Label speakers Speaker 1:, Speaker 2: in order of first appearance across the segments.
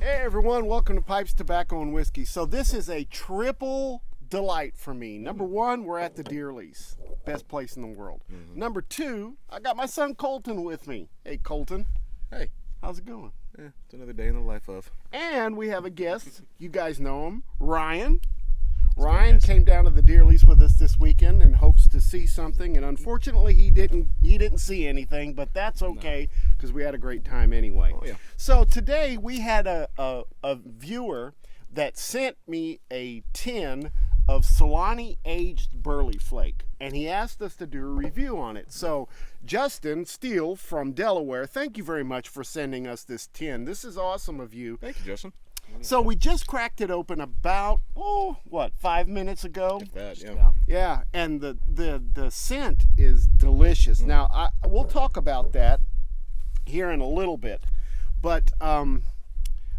Speaker 1: Hey everyone, welcome to Pipes, Tobacco, and Whiskey. So this is a triple delight for me. Number one, we're at the Deer Lease. Best place in the world. Mm-hmm. Number two, I got my son Colton with me. Hey Colton.
Speaker 2: Hey.
Speaker 1: How's it going?
Speaker 2: It's another day in the life of.
Speaker 1: And we have a guest. You guys know him, Ryan. Ryan came down to the Deer Lease with us this weekend and hopes to see something. And unfortunately, he didn't see anything, but that's okay because we had a great time anyway.
Speaker 2: Oh, yeah.
Speaker 1: So today we had a viewer that sent me a tin of Solani aged Burley Flake, and he asked us to do a review on it. So Justin Steele from Delaware, thank you very much for sending us this tin. This is awesome of you.
Speaker 2: Thank you, Justin.
Speaker 1: So we just cracked it open about 5 minutes ago.
Speaker 2: If that, yeah.
Speaker 1: Yeah, and the scent is delicious. Now we'll talk about that here in a little bit, but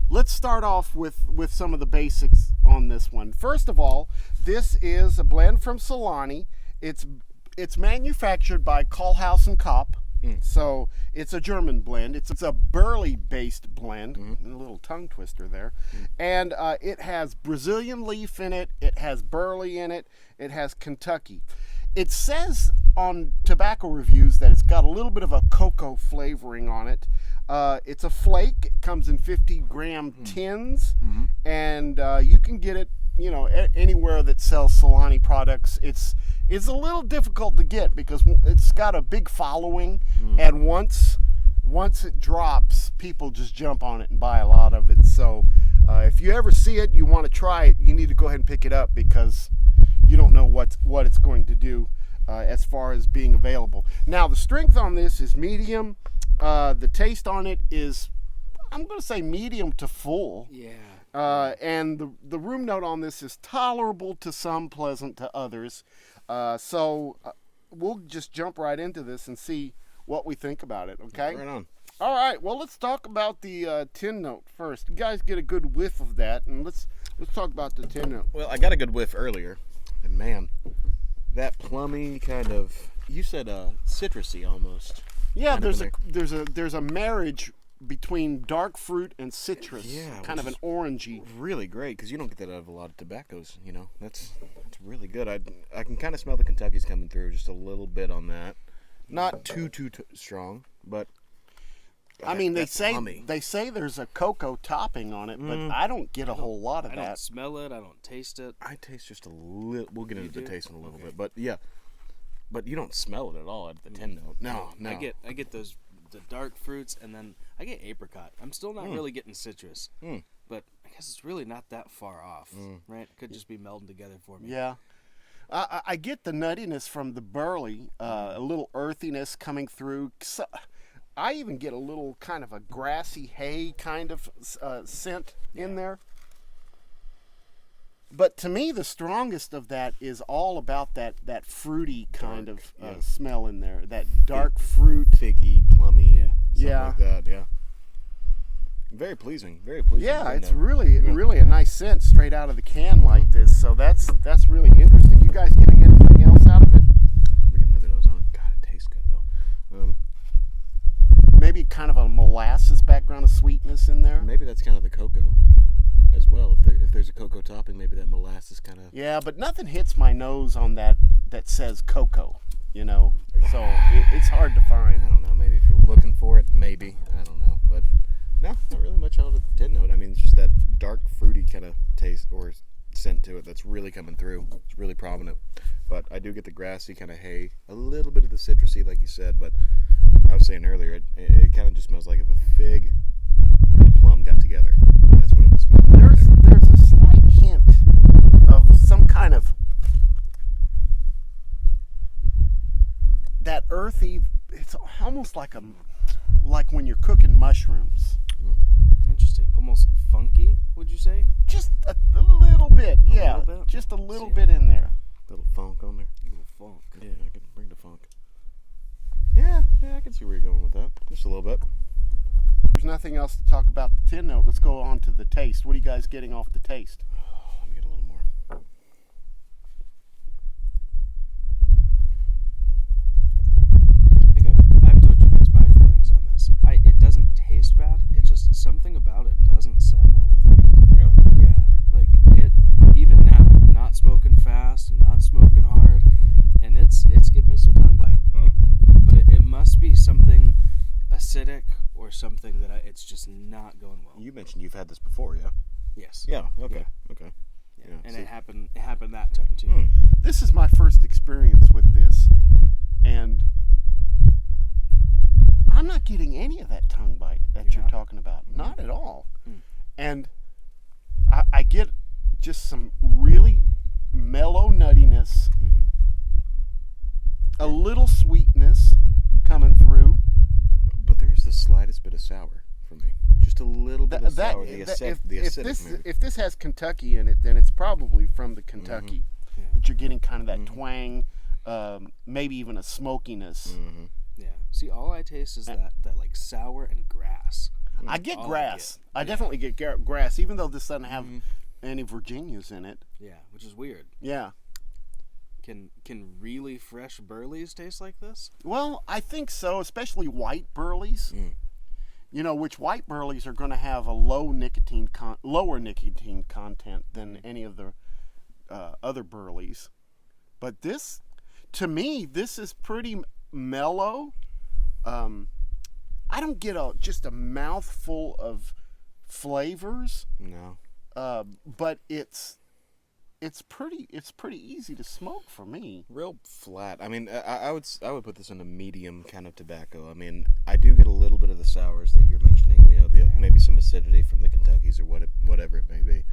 Speaker 1: let's start off with some of the basics on this one. First of all, this is a blend from Solani. It's manufactured by Kohlhaas and Kopp. So it's a German blend. It's a Burley-based blend. A little tongue twister there. And it has Brazilian leaf in it. It has Burley in it. It has Kentucky. It says on tobacco reviews that it's got a little bit of a cocoa flavoring on it. It's a flake. It comes in 50-gram tins. And you can get it, anywhere that sells Solani products. It's a little difficult to get because it's got a big following, and once it drops, people just jump on it and buy a lot of it. So if you ever see it, you want to try it, you need to go ahead and pick it up because you don't know what it's going to do as far as being available. Now the strength on this is medium. The taste on it is, I'm going to say, medium to full.
Speaker 3: Yeah.
Speaker 1: And the room note on this is tolerable to some, pleasant to others. So we'll just jump right into this and see what we think about it, okay?
Speaker 2: Right on.
Speaker 1: All right, well, let's talk about the tin note first. You guys get a good whiff of that, and let's talk about the tin note.
Speaker 2: Well, I got a good whiff earlier, and man, that plummy kind of, you said citrusy almost.
Speaker 1: Yeah, there's a marriage between dark fruit and citrus.
Speaker 2: Yeah,
Speaker 1: kind of an orangey.
Speaker 2: Really great, because you don't get that out of a lot of tobaccos, That's really good. I can kind of smell the Kentucky's coming through just a little bit on that. Not too strong, but
Speaker 1: I mean, they say there's a cocoa topping on it, but I don't get a whole lot of that.
Speaker 3: I don't smell it. I don't taste it.
Speaker 2: I taste just a little. We'll get into the taste in a little bit, but yeah. But you don't smell it at all at the tin note. No.
Speaker 3: I get the dark fruits, and then I get apricot. I'm still not really getting citrus, but I guess it's really not that far off, right? It could just be melding together for me.
Speaker 1: Yeah. I get the nuttiness from the Burley, a little earthiness coming through. So, I even get a little kind of a grassy hay kind of scent in there. But to me, the strongest of that is all about that fruity kind of smell in there. That dark fruit.
Speaker 2: Figgy, plummy, something
Speaker 1: yeah.
Speaker 2: like that, yeah. Very pleasing, very pleasing.
Speaker 1: Yeah, it's really a nice scent straight out of the can like this. So that's really interesting. You guys getting anything else out of it?
Speaker 2: We're getting another dose on it. God, it tastes good though.
Speaker 1: Maybe kind of a molasses background of sweetness in there.
Speaker 2: Maybe that's kind of the cocoa as well. If there's a cocoa topping, maybe that molasses kind of.
Speaker 1: Yeah, but nothing hits my nose on that says cocoa. So it's hard to find.
Speaker 2: I don't know. Maybe if you're looking for it, maybe. I don't know, but. No, not really much out of the tin note. I mean, it's just that dark, fruity kind of taste or scent to it that's really coming through. It's really prominent. But I do get the grassy kind of hay, a little bit of the citrusy, like you said. But I was saying earlier, it kind of just smells like if a fig and a plum got together. That's what it would smell like.
Speaker 1: There's a slight hint of some kind of that earthy. It's almost like when you're cooking mushrooms.
Speaker 3: Interesting. Almost funky, would you say?
Speaker 1: Just a little bit, yeah.
Speaker 3: Little bit?
Speaker 1: Just a little bit in there.
Speaker 2: Little funk on there.
Speaker 3: Little funk.
Speaker 2: Yeah, I can bring the funk. Yeah, I can see where you're going with that. Just a little bit.
Speaker 1: There's nothing else to talk about the tin note. Let's go on to the taste. What are you guys getting off the taste?
Speaker 2: Let me get a little more.
Speaker 3: I think I've told you guys my feelings on this. It doesn't taste bad. It just something about it doesn't set well something that it's just not going well.
Speaker 2: You mentioned you've had this before, yeah?
Speaker 3: Yes.
Speaker 2: Yeah. Okay. Okay.
Speaker 3: Yeah.
Speaker 2: Yeah,
Speaker 3: And
Speaker 2: so-
Speaker 3: it happened that time too.
Speaker 1: This is my first experience with this, and I'm not getting any of that tongue bite that you're
Speaker 3: not?
Speaker 1: talking about. Not at all.
Speaker 3: Hmm.
Speaker 1: And I get just some really mellow nuttiness,
Speaker 3: Mhm.
Speaker 1: a little sweetness coming through.
Speaker 2: But there is the slightest bit of sour for me. Just a little bit of sour. The
Speaker 1: if
Speaker 2: acidic maybe.
Speaker 1: if this has Kentucky in it, then it's probably from the Kentucky
Speaker 3: Yeah.
Speaker 1: that you're getting kind of that twang, maybe even a smokiness.
Speaker 2: Mhm.
Speaker 3: Yeah. See, all I taste is that like sour and grass.
Speaker 1: I get
Speaker 3: all I
Speaker 1: grass.
Speaker 3: get.
Speaker 1: I definitely get grass, even though this doesn't have any Virginias in it.
Speaker 3: Yeah, which is weird.
Speaker 1: Yeah.
Speaker 3: Can really fresh Burleys taste like this?
Speaker 1: Well, I think so, especially white Burleys.
Speaker 2: Mm.
Speaker 1: You know, which white Burleys are going to have a lower nicotine content than any of the other Burleys. But this, to me, this is pretty mellow. I don't get just a mouthful of flavors,
Speaker 2: No.
Speaker 1: but it's pretty easy to smoke for me.
Speaker 2: Real flat. I mean, I would put this in a medium kind of tobacco. I mean, I do get a little bit of the sours that you're mentioning. You know, maybe some acidity from the Kentuckys or whatever it may be.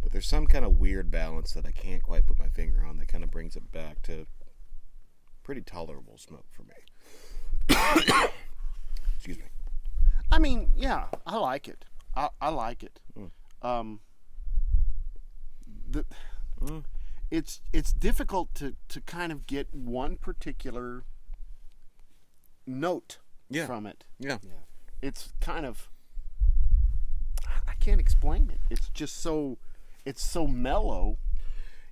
Speaker 2: But there's some kind of weird balance that I can't quite put my finger on that kind of brings it back to pretty tolerable smoke for me. Excuse me.
Speaker 1: I mean, yeah, I like it. I like it. It's difficult to kind of get one particular note from it.
Speaker 2: Yeah.
Speaker 3: Yeah.
Speaker 1: It's kind of, I can't explain it. It's just so mellow.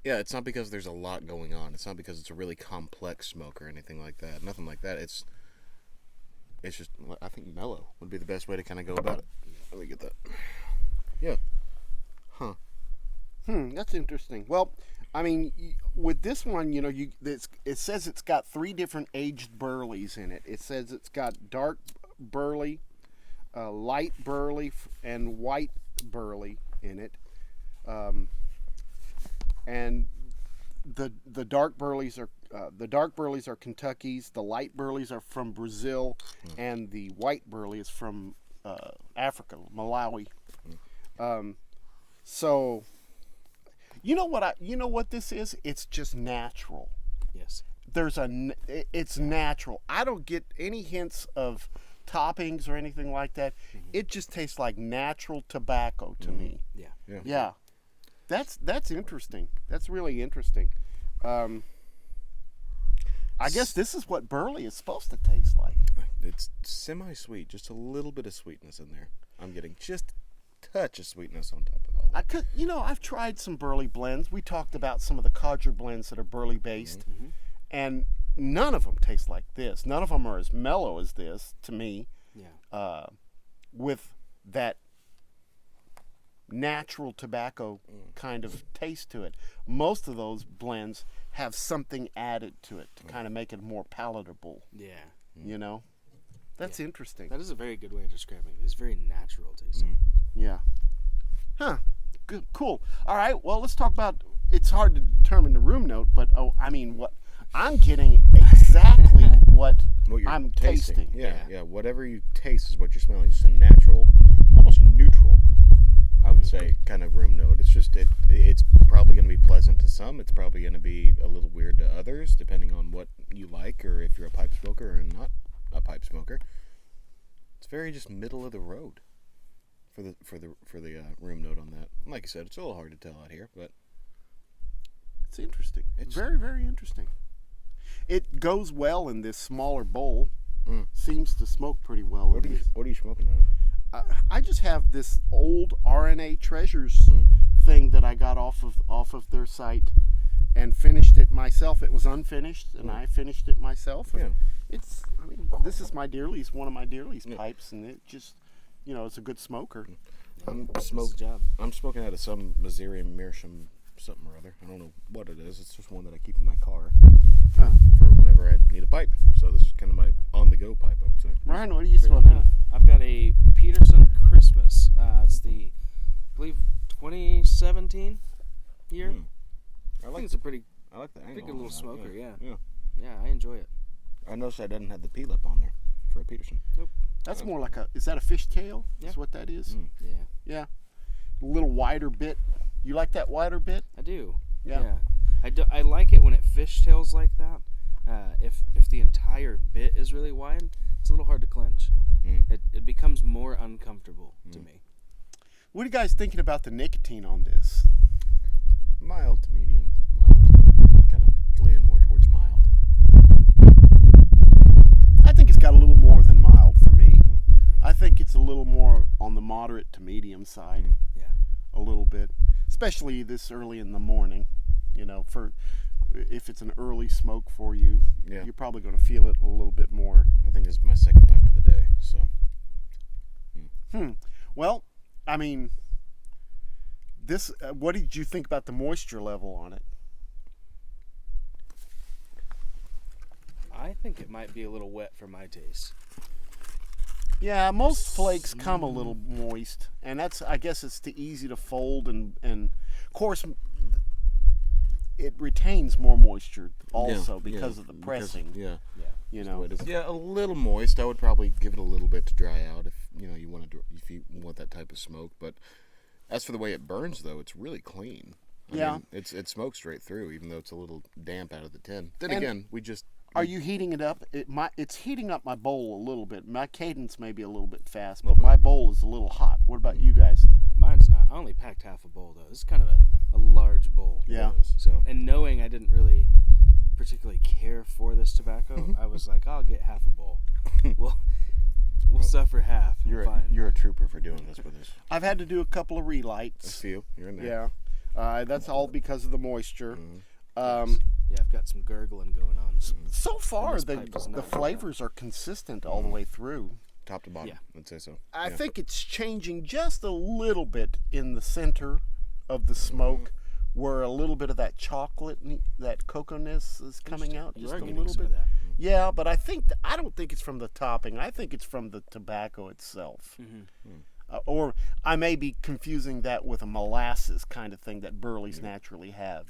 Speaker 2: Yeah, it's not because there's a lot going on. It's not because it's a really complex smoke or anything like that. Nothing like that. It's just, I think mellow would be the best way to kind of go about it. Let me get that. Yeah. Huh.
Speaker 1: That's interesting. Well, I mean, with this one, you know, it says it's got 3 different aged Burleys in it. It says it's got dark Burley, light Burley, and white Burley in it. And the dark Burleys are Kentucky's, the light Burleys are from Brazil, and the white Burley is from Africa, Malawi. So you know what this is? It's just natural.
Speaker 3: Yes.
Speaker 1: It's natural. I don't get any hints of toppings or anything like that. It just tastes like natural tobacco to me.
Speaker 3: Yeah.
Speaker 1: Yeah. That's interesting. That's really interesting. I guess this is what Burley is supposed to taste like.
Speaker 2: It's semi-sweet, just a little bit of sweetness in there. I'm getting just a touch of sweetness on top of all that.
Speaker 1: I've tried some Burley blends. We talked about some of the codger blends that are Burley based, and none of them taste like this. None of them are as mellow as this to me.
Speaker 3: Yeah.
Speaker 1: With that natural tobacco kind of taste to it. Most of those blends have something added to it to kind of make it more palatable.
Speaker 3: Yeah.
Speaker 1: You know, that's interesting.
Speaker 3: That is a very good way of describing it. It's very natural tasting.
Speaker 1: Yeah. Huh. Good. Cool. All right. Well, let's talk about. It's hard to determine the room note, but what I'm getting exactly what
Speaker 2: What
Speaker 1: I'm tasting.
Speaker 2: Yeah. Whatever you taste is what you're smelling. Just a natural, almost neutral, I would say, kind of room note. It's just it's probably going to be pleasant to some. It's probably going to be a little weird to others, depending on what you like, or if you're a pipe smoker or not a pipe smoker. It's very just middle of the road for the room note on that. Like I said, it's a little hard to tell out here, but
Speaker 1: it's interesting. It's very, very interesting. It goes well in this smaller bowl. Seems to smoke pretty well.
Speaker 2: What are you smoking out of?
Speaker 1: I just have this old RNA Treasures thing that I got off of their site and finished it myself. It was unfinished, and I finished it myself. And this is my Deer Lease, one of my Deer Lease pipes, and it just, it's a good smoker.
Speaker 2: I'm smoking out of some Missourian Meerschaum something or other. I don't know what it is. It's just one that I keep in my car for whenever I need a pipe. So this is kind of my on-the-go pipe, I would say.
Speaker 1: Ryan, what are you smoking?
Speaker 3: I've got a Peterson Christmas. It's the, I believe, 2017 year. I think it's a pretty
Speaker 2: I like the angle.
Speaker 3: good little
Speaker 2: on that,
Speaker 3: smoker. Yeah.
Speaker 2: Yeah.
Speaker 3: Yeah, I enjoy it.
Speaker 2: I noticed that doesn't have the pea lip on there for a Peterson.
Speaker 3: Nope.
Speaker 1: That's more like is that a fishtail?
Speaker 3: Yeah.
Speaker 1: Is what that is?
Speaker 3: Yeah,
Speaker 1: Yeah. A little wider bit. You like that wider bit?
Speaker 3: I do.
Speaker 1: Yeah.
Speaker 3: I like it when it fishtails like that. If the entire bit is really wide, it's a little hard to clench. It becomes more uncomfortable to me.
Speaker 1: What are you guys thinking about the nicotine on this?
Speaker 2: Mild to medium. Kind of leaning more towards mild.
Speaker 1: I think it's got a little more than mild for me. I think it's a little more on the moderate to medium side.
Speaker 3: Yeah.
Speaker 1: A little bit. Especially this early in the morning. You know, if it's an early smoke for you,
Speaker 2: Yeah.
Speaker 1: you're probably going to feel it a little bit more.
Speaker 2: I think this is my second pipe of the day, so.
Speaker 1: Well, I mean, this. What did you think about the moisture level on it?
Speaker 3: I think it might be a little wet for my taste.
Speaker 1: Yeah, most flakes come a little moist, and I guess it's too easy to fold, and of course, it retains more moisture also because of the pressing.
Speaker 2: Yeah.
Speaker 1: You know.
Speaker 2: Yeah, a little moist. I would probably give it a little bit to dry out if you want that type of smoke. But as for the way it burns, though, it's really clean. I mean, it smokes straight through, even though it's a little damp out of the tin. Then again,
Speaker 1: Are you heating it up? It's heating up my bowl a little bit. My cadence may be a little bit fast, but my bowl is a little hot. What about you guys?
Speaker 3: Mine's not. I only packed half a bowl though. This is kind of a large bowl.
Speaker 1: Yeah.
Speaker 3: So, and knowing I didn't really particularly care for this tobacco, I was like, I'll get half a bowl. We'll suffer half.
Speaker 2: You're a trooper for doing this with us.
Speaker 1: I've had to do a couple of
Speaker 2: A
Speaker 1: relights.
Speaker 2: few. You're in there.
Speaker 1: Yeah. That's all because of the moisture.
Speaker 3: Yeah, I've got some gurgling going on.
Speaker 1: So far,
Speaker 3: this
Speaker 1: the
Speaker 3: pipe is not
Speaker 1: flavors are consistent all the way through.
Speaker 2: Top to bottom.
Speaker 3: Yeah.
Speaker 2: I'd say so.
Speaker 1: I think it's changing just a little bit in the center of the smoke, where a little bit of that chocolate, that cocoa-ness is coming out
Speaker 3: You
Speaker 1: just
Speaker 3: are
Speaker 1: a
Speaker 3: getting
Speaker 1: little
Speaker 3: some
Speaker 1: bit.
Speaker 3: of that.
Speaker 1: Yeah, but I don't think it's from the topping. I think it's from the tobacco itself. Or I may be confusing that with a molasses kind of thing that Burleys naturally have,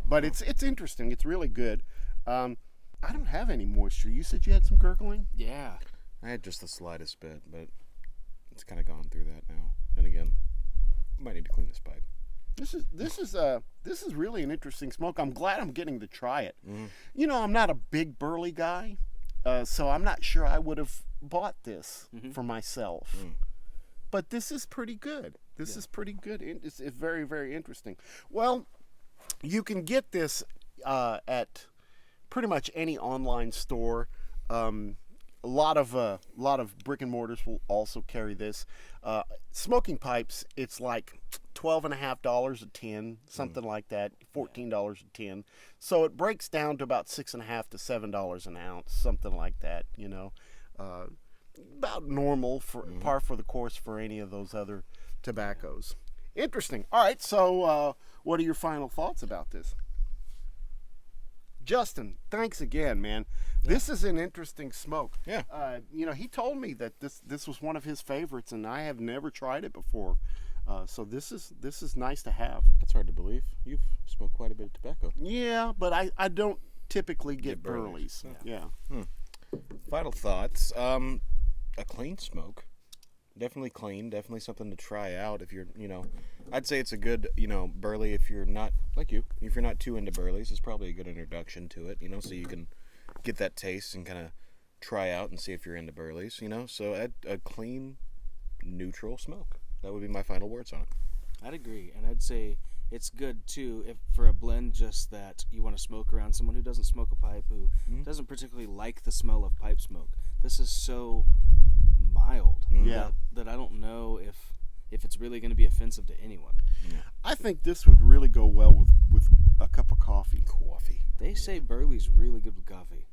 Speaker 1: But it's interesting. It's really good. I don't have any moisture. You said you had some gurgling?
Speaker 3: Yeah.
Speaker 2: I had just the slightest bit, but it's kind of gone through that now. And again, might need to clean this pipe.
Speaker 1: This is really an interesting smoke. I'm glad I'm getting to try it. I'm not a big Burley guy, so I'm not sure I would have bought this for myself. But this is pretty good. This is pretty good. It's very, very interesting. Well, you can get this at pretty much any online store. A lot of brick and mortars will also carry this. Smoking pipes, it's like $12.50 a tin, something like that, $14 a tin. So it breaks down to about $6.50 to $7 an ounce, something like that. About normal for par for the course for any of those other tobaccos. Interesting. All right. So what are your final thoughts about this? Justin, thanks again, man. This is an interesting smoke.
Speaker 2: Yeah.
Speaker 1: He told me that this was one of his favorites, and I have never tried it before. So this is nice to have.
Speaker 2: That's hard to believe. You've smoked quite a bit of tobacco.
Speaker 1: Yeah, but I don't typically get
Speaker 2: Burleys.
Speaker 1: Burleys. Yeah.
Speaker 2: Final thoughts. A clean smoke. Definitely clean. Definitely something to try out if you're, I'd say it's a good, Burley if you're not, like you, if you're not too into Burleys, it's probably a good introduction to it, so you can get that taste and kind of try out and see if you're into Burleys, So a clean, neutral smoke. That would be my final words on it.
Speaker 3: I'd agree, and I'd say it's good too if for a blend just that you want to smoke around someone who doesn't smoke a pipe, who doesn't particularly like the smell of pipe smoke. This is so mild that I don't know if it's really going to be offensive to anyone.
Speaker 1: I think this would really go well with a cup of coffee.
Speaker 3: They say Burley's really good with coffee.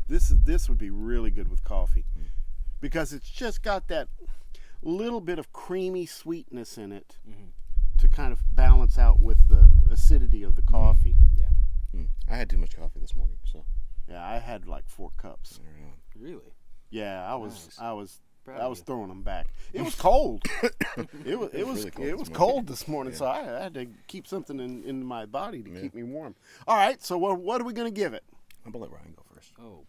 Speaker 1: This would be really good with coffee because it's just got that little bit of creamy sweetness in it to kind of balance out with the acidity of the coffee.
Speaker 2: I had too much coffee this morning, so.
Speaker 1: Yeah, I had like 4 cups.
Speaker 3: Really?
Speaker 1: Yeah, I was
Speaker 3: Proud of you.
Speaker 1: throwing them back. It was cold. it was
Speaker 2: really cold this
Speaker 1: cold this morning, so I had to keep something in my body to keep me warm. All right, so what are we gonna give it?
Speaker 2: I'm gonna let Ryan go first.
Speaker 3: Oh,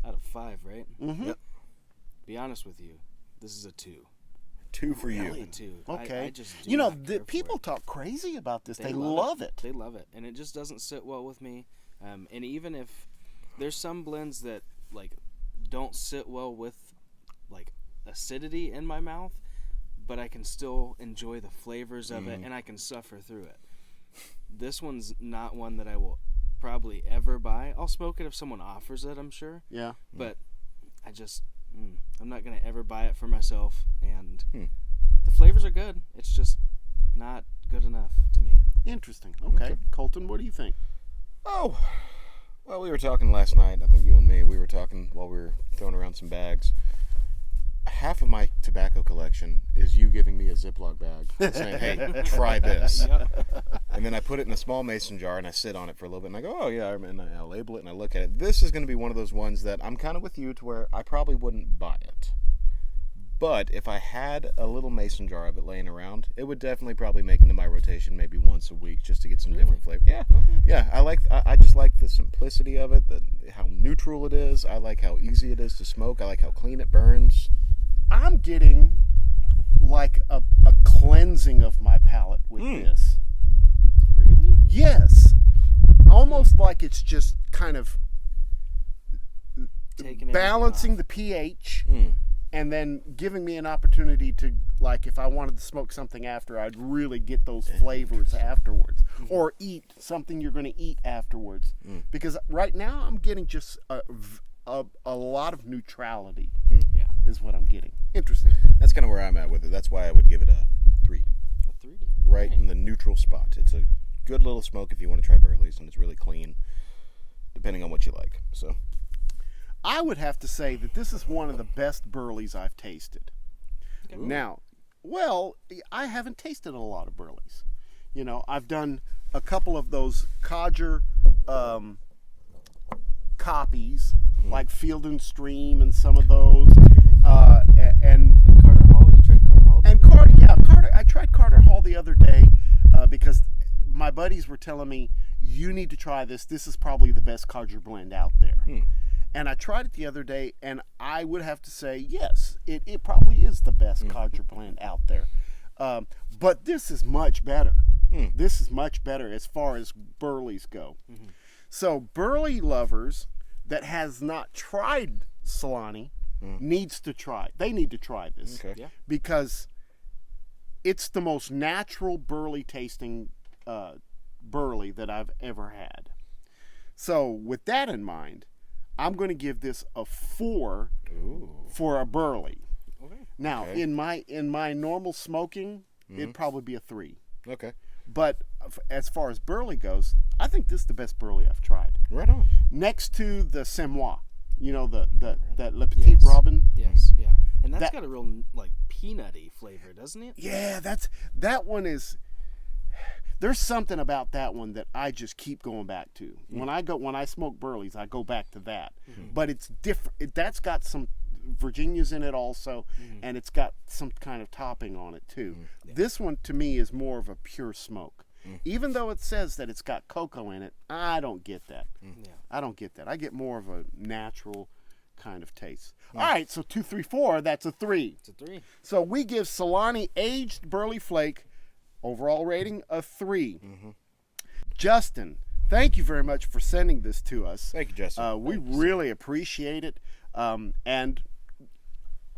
Speaker 3: out of 5, right?
Speaker 1: Mm-hmm.
Speaker 2: Yep.
Speaker 3: Be honest with you, this is a 2.
Speaker 2: 2 for
Speaker 3: Really?
Speaker 2: you.
Speaker 3: 2.
Speaker 1: Okay.
Speaker 3: I just do
Speaker 1: You know,
Speaker 3: not care for
Speaker 1: people
Speaker 3: it.
Speaker 1: talk crazy about this. They
Speaker 3: love
Speaker 1: love it.
Speaker 3: They love it, and it just doesn't sit well with me. And even if there's some blends that like don't sit well with like acidity in my mouth, but I can still enjoy the flavors of it, and I can suffer through it. This one's not one that I will probably ever buy. I'll smoke it if someone offers it, I'm sure.
Speaker 1: Yeah.
Speaker 3: But I just I'm not gonna ever buy it for myself, and the flavors are good. It's just not good enough to me.
Speaker 1: Interesting. Okay. Colton, what do you think?
Speaker 2: Oh, well, we were talking last night. I think you and me. We were talking while we were throwing around some bags. Half of my tobacco collection is you giving me a Ziploc bag saying, "Hey, try this."
Speaker 3: Yep.
Speaker 2: And then I put it in a small mason jar and I sit on it for a little bit and I go, "Oh yeah," and I label it and I look at it. This is going to be one of those ones that I'm kind of with you to where I probably wouldn't buy it. But if I had a little mason jar of it laying around, it would definitely probably make into my rotation maybe once a week just to get some different flavor. Yeah,
Speaker 3: Okay.
Speaker 2: yeah. I just like the simplicity of it, how neutral it is. I like how easy it is to smoke. I like how clean it burns.
Speaker 1: I'm getting like a cleansing of my palate with this.
Speaker 3: Really?
Speaker 1: Yes. Almost like it's just kind of
Speaker 3: Taking
Speaker 1: balancing
Speaker 3: everything
Speaker 1: the pH and then giving me an opportunity to, like, if I wanted to smoke something after, I'd really get those flavors afterwards. Or eat something you're going to eat afterwards. Because right now I'm getting just a lot of neutrality
Speaker 3: Yeah.
Speaker 1: is what I'm getting. Interesting.
Speaker 2: That's kind of where I'm at with it. That's why I would give it a 3.
Speaker 3: A 3.
Speaker 2: Right in the neutral spot. It's a good little smoke if you want to try Burley's, and it's really clean, depending on what you like. So
Speaker 1: I would have to say that this is one of the best Burleys I've tasted.
Speaker 3: Okay.
Speaker 1: Now, well, I haven't tasted a lot of Burleys. You know, I've done a couple of those codger copies, like Field and Stream and some of those. And
Speaker 3: Carter Hall. You tried Carter Hall?
Speaker 1: And Carter, yeah, Carter. I tried Carter Hall the other day because my buddies were telling me, you need to try this. This is probably the best codger blend out there. And I tried it the other day, and I would have to say, yes, it probably is the best codger blend out there. But this is much better. This is much better as far as Burleys go. So Burley lovers that has not tried Solani needs to try. They need to try this.
Speaker 2: okay.
Speaker 3: Yeah.
Speaker 1: Because it's the most natural Burley tasting Burley that I've ever had. So with that in mind, I'm going to give this a 4 for a Burley.
Speaker 3: Okay.
Speaker 1: Now,
Speaker 2: Okay.
Speaker 1: in my normal smoking, it'd probably be a 3.
Speaker 2: Okay.
Speaker 1: But as far as Burley goes, I think this is the best Burley I've tried.
Speaker 2: Right on.
Speaker 1: Next to the Semois, you know, that Le Petit
Speaker 3: Yes.
Speaker 1: Robin.
Speaker 3: Yes. Yeah. And that's
Speaker 1: That-
Speaker 3: got a real like peanutty flavor, doesn't it?
Speaker 1: Yeah, that one is. There's something about that one that I just keep going back to. When I smoke Burleys, I go back to that. But it's different. That's got some Virginias in it also, and it's got some kind of topping on it too. This one to me is more of a pure smoke. Even though it says that it's got cocoa in it, I don't get that.
Speaker 3: Yeah.
Speaker 1: I don't get that. I get more of a natural kind of taste. All right, so 2, 3, 4, that's a 3.
Speaker 3: It's a 3.
Speaker 1: So we give Solani aged Burley Flake overall rating a 3. Justin, thank you very much for sending this to us.
Speaker 2: Thank you, Justin.
Speaker 1: We really appreciate it. And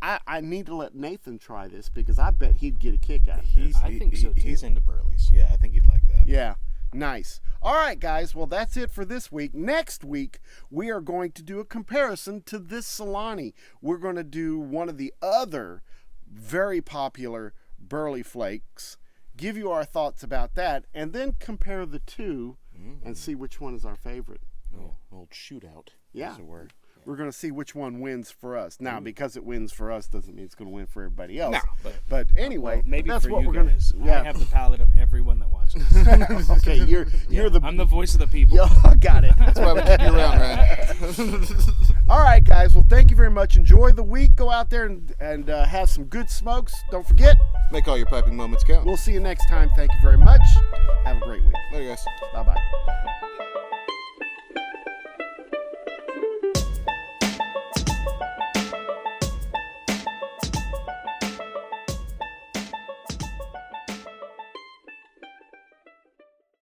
Speaker 1: I need to let Nathan try this because I bet he'd get a kick out of this.
Speaker 3: I think so, too.
Speaker 2: He's into Burley's. Yeah, I think he'd like that.
Speaker 1: Yeah, nice. All right, guys. Well, that's it for this week. Next week, we are going to do a comparison to this Solani. We're going to do one of the other very popular Burley Flakes, give you our thoughts about that, and then compare the two and see which one is our favorite.
Speaker 2: Old shootout.
Speaker 1: Yeah.
Speaker 2: As it were.
Speaker 1: We're going to see which one wins for us. Now, because it wins for us doesn't mean it's going to win for everybody else.
Speaker 2: No,
Speaker 1: but anyway,
Speaker 3: Maybe
Speaker 1: that's
Speaker 3: for
Speaker 1: what
Speaker 3: you
Speaker 1: we're going
Speaker 3: guys.
Speaker 1: to. Yeah.
Speaker 3: I have the palate of everyone that watches.
Speaker 1: Okay, you're the
Speaker 3: I'm the voice of the people.
Speaker 1: Yo, got it.
Speaker 2: That's why we keep you around, Ryan.
Speaker 1: All right, guys. Well, thank you very much. Enjoy the week. Go out there and have some good smokes. Don't forget.
Speaker 2: Make all your piping moments count.
Speaker 1: We'll see you next time. Thank you very much. Have a great week.
Speaker 2: Later, guys.
Speaker 1: Bye-bye.